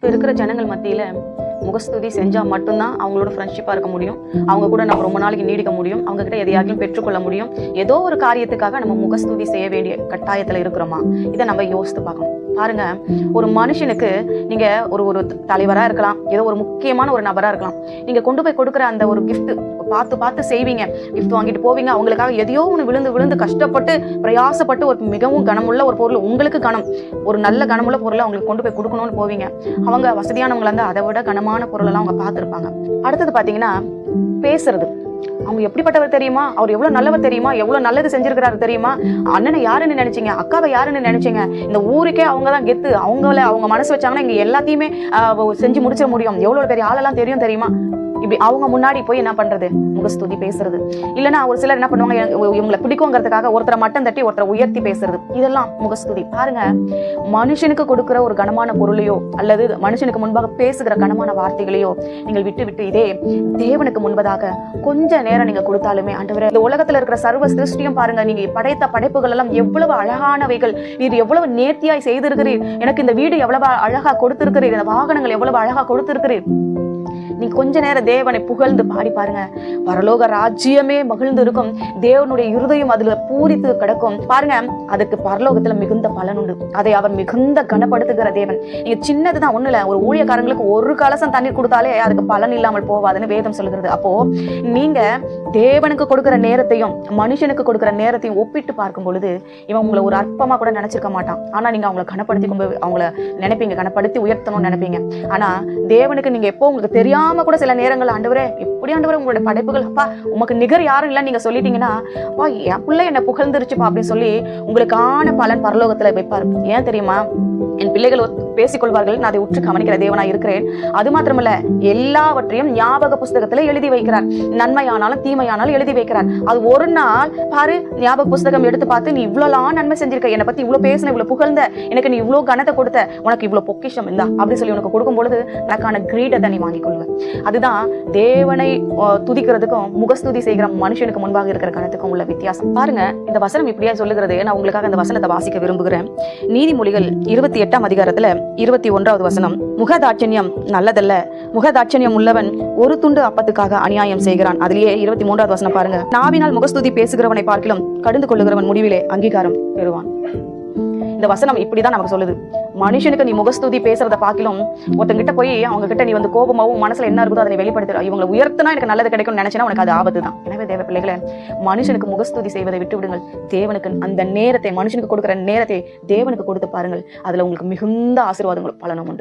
இப்போ இருக்கிற ஜனங்கள் மத்தியில் முகஸ்துதி செஞ்சால் மட்டும்தான் அவங்களோட ஃப்ரெண்ட்ஷிப்பாக இருக்க முடியும். அவங்க கூட நம்ம ரொம்ப நாளைக்கு நீடிக்க முடியும். அவங்க கிட்ட எதையாச்சும் பெற்றுக்கொள்ள முடியும். ஏதோ ஒரு காரியத்துக்காக நம்ம முகஸ்துதி செய்ய வேண்டிய கட்டாயத்தில் இருக்கிறோமா? இதை நம்ம யோசித்து பார்க்கணும். பாருங்க, ஒரு மனுஷனுக்கு நீங்க ஒரு தலைவரா இருக்கலாம், ஏதோ ஒரு முக்கியமான ஒரு நபரா இருக்கலாம். நீங்க கொண்டு போய் கொடுக்குற அந்த ஒரு கிஃப்ட் பார்த்து செய்வீங்க, கிஃப்ட் வாங்கிட்டு போவீங்க. அவங்களுக்காக எதையோ ஒன்று விழுந்து கஷ்டப்பட்டு பிரயாசப்பட்டு ஒரு மிகவும் கனமுள்ள ஒரு பொருள், உங்களுக்கு ஒரு நல்ல கனமுள்ள பொருளை அவங்களுக்கு கொண்டு போய் கொடுக்கணும்னு போவீங்க. அவங்க வசதியானவங்களா இருந்தால் அதை விட கனமான பொருளெல்லாம் அவங்க பார்த்துருப்பாங்க. அடுத்தது பார்த்தீங்கன்னா பேசுறது. அவங்க எப்படிப்பட்டவர் தெரியுமா? அவர் எவ்வளவு நல்லவர் தெரியுமா? எவ்வளவு நல்லது செஞ்சிருக்கிறாரு தெரியுமா? அண்ணனை யாருன்னு நினைச்சீங்க? அக்காவை யாருன்னு நினைச்சீங்க? இந்த ஊருக்கே அவங்க தான் கெத்து. அவங்க மனசு வச்சாங்கன்னா இங்க எல்லாத்தையுமே செஞ்சு முடிச்சிட முடியும். எவ்வளவு பெரிய ஆளெல்லாம் தெரியும் தெரியுமா? இப்படி அவங்க முன்னாடி போய் என்ன பண்றது? முகஸ்துதி பேசுறது. இல்லைன்னா ஒரு சிலர் என்ன பண்ணுவாங்க, இவங்களை பிடிக்குங்கிறதுக்காக ஒருத்தரை மட்டம் தட்டி ஒருத்தரை உயர்த்தி பேசுறது. இதெல்லாம் முகஸ்துதி. பாருங்க, மனுஷனுக்கு கொடுக்கிற ஒரு கனமான பொருளையோ அல்லது மனுஷனுக்கு முன்பாக பேசுகிற கனமான வார்த்தைகளையோ நீங்கள் விட்டு இதே தேவனுக்கு முன்பதாக கொஞ்ச நேரம் நீங்க கொடுத்தாலுமே, ஆண்டவரே, இந்த உலகத்துல இருக்கிற சர்வ சிருஷ்டியும் பாருங்க, நீங்க படைத்த படைப்புகள் எல்லாம் எவ்வளவு அழகானவைகள், நீர் எவ்வளவு நேர்த்தியாய் செய்திருக்கிறீர், எனக்கு இந்த வீடு எவ்வளவு அழகா கொடுத்திருக்கிறீர், இந்த வாகனங்கள் எவ்வளவு அழகா கொடுத்திருக்கிறீர். நீ கொஞ்ச நேரம் தேவனை புகழ்ந்து பாடி பாருங்க, பரலோக ராஜ்யமே மகிழ்ந்து இருக்கும். தேவனுடைய இருதயம் அதுல பூரித்து கிடக்கும். பாருங்க, அதுக்கு பரலோகத்துல மிகுந்த பலன் உண்டு. அதை அவர் மிகுந்த கனப்படுத்துகிற தேவன். நீங்க சின்னதுதான், ஒண்ணு இல்ல, ஒரு ஊழியக்காரங்களுக்கு ஒரு கலசம் தண்ணீர் கொடுத்தாலே அதுக்கு பலன் இல்லாமல் போவாதுன்னு வேதம் சொல்லுகிறது. அப்போ நீங்க தேவனுக்கு கொடுக்கிற நேரத்தையும் மனுஷனுக்கு கொடுக்கிற நேரத்தையும் ஒப்பிட்டு பார்க்கும் பொழுது இவன் உங்களை ஒரு அற்பமா கூட நினைச்சிருக்க மாட்டான். ஆனா நீங்க அவங்களை கனப்படுத்தி அவங்கள நினைப்பீங்க, கனப்படுத்தி உயர்த்தணும்னு நினைப்பீங்க. ஆனா தேவனுக்கு நீங்க எப்போ உங்களுக்கு தெரியாம கூட சில நேரங்கள், ஆண்டவரே, எப்படி ஆண்டவரே உங்களுடைய படைப்புகள், அப்பா உமக்கு நிகர் யாரும் இல்லை நீங்க சொல்லிட்டீங்கன்னா, அப்பா என் பிள்ளை என்ன புகழ்ந்துருச்சுப்பா அப்படின்னு சொல்லி உங்களுக்கான பலன் பரலோகத்துல வைப்பார். ஏன் தெரியுமா? என் பிள்ளைகள் பேசிக்கொள்வார்கள், நான் அதை உற்று கவனிக்கிற தேவனா இருக்கிறேன். அது மாத்திரமல்ல, எல்லாவற்றையும் ஞாபக புஸ்தகத்துல எழுதி வைக்கிறார். நன்மையானாலும் தீமையானாலும் எழுதி வைக்கிறார். அது ஒரு நாள் பாரு, ஞாபக புஸ்தகம் எடுத்து பார்த்து, நீ இவ்வளவு நன்மை செஞ்சிருக்க, என்னை பத்தி இவ்வளவு பேசின, இவ்வளவு புகழ்ந்த, எனக்கு நீ இவ்வளவு கனத்தை கொடுத்த, உனக்கு இவ்வளவு பொக்கிஷம் இருந்தா அப்படின்னு சொல்லி உனக்கு கொடுக்கும் பொழுது எனக்கான கிரீடத்தை நீ வாங்கிக் கொள்வேன். அதுதான் தேவனை துதிக்கிறதுக்கும் முகஸ்துதி செய்கிற மனுஷனுக்கு முன்பாக இருக்கிற கணத்துக்கும் உள்ள வித்தியாசம். பாருங்க, இந்த வசனம் இப்படியா சொல்லுகிறது. நான் உங்களுக்காக இந்த வசனத்தை வாசிக்க விரும்புகிறேன். நீதிமொழிகள் 28ஆம் அதிகாரத்துல 21வது வசனம், முகதாட்சண்யம் நல்லதல்ல, முகதாட்சண்யம் உள்ளவன் ஒரு துண்டு அப்பத்துக்காக அநியாயம் செய்கிறான். அதுலயே 23வது வசனம் பாருங்க, நாவினால் முகஸ்துதி பேசுகிறவனை பார்க்கிலும் கடிந்து கொள்ளுகிறவன் முடிவிலே அங்கீகாரம் பெறுவான். இந்த வசனம் இப்படிதான் நமக்கு சொல்லுது. மனுஷனுக்கு நீ முகஸ்துதி பேசுறத பார்க்கிலும் ஒருத்தங்கிட்ட போய் அவங்க கிட்ட நீ வந்து கோபமாவும் மனசுல என்ன இருக்குதோ அதை வெளிப்படுத்துற, இவங்களை உயர்த்தினா எனக்கு நல்லது கிடைக்கும்னு நினைச்சேன்னா உனக்கு அது ஆபத்து தான். எனவே தேவ பிள்ளைகளை, மனுஷனுக்கு முகஸ்துதி செய்வதை விட்டு விடுங்கள். தேவனுக்கு அந்த நேரத்தை, மனுஷனுக்கு கொடுக்கிற நேரத்தை தேவனுக்கு கொடுத்து பாருங்கள். அதுல உங்களுக்கு மிகுந்த ஆசீர்வாதங்கள் பலனும் உண்டு.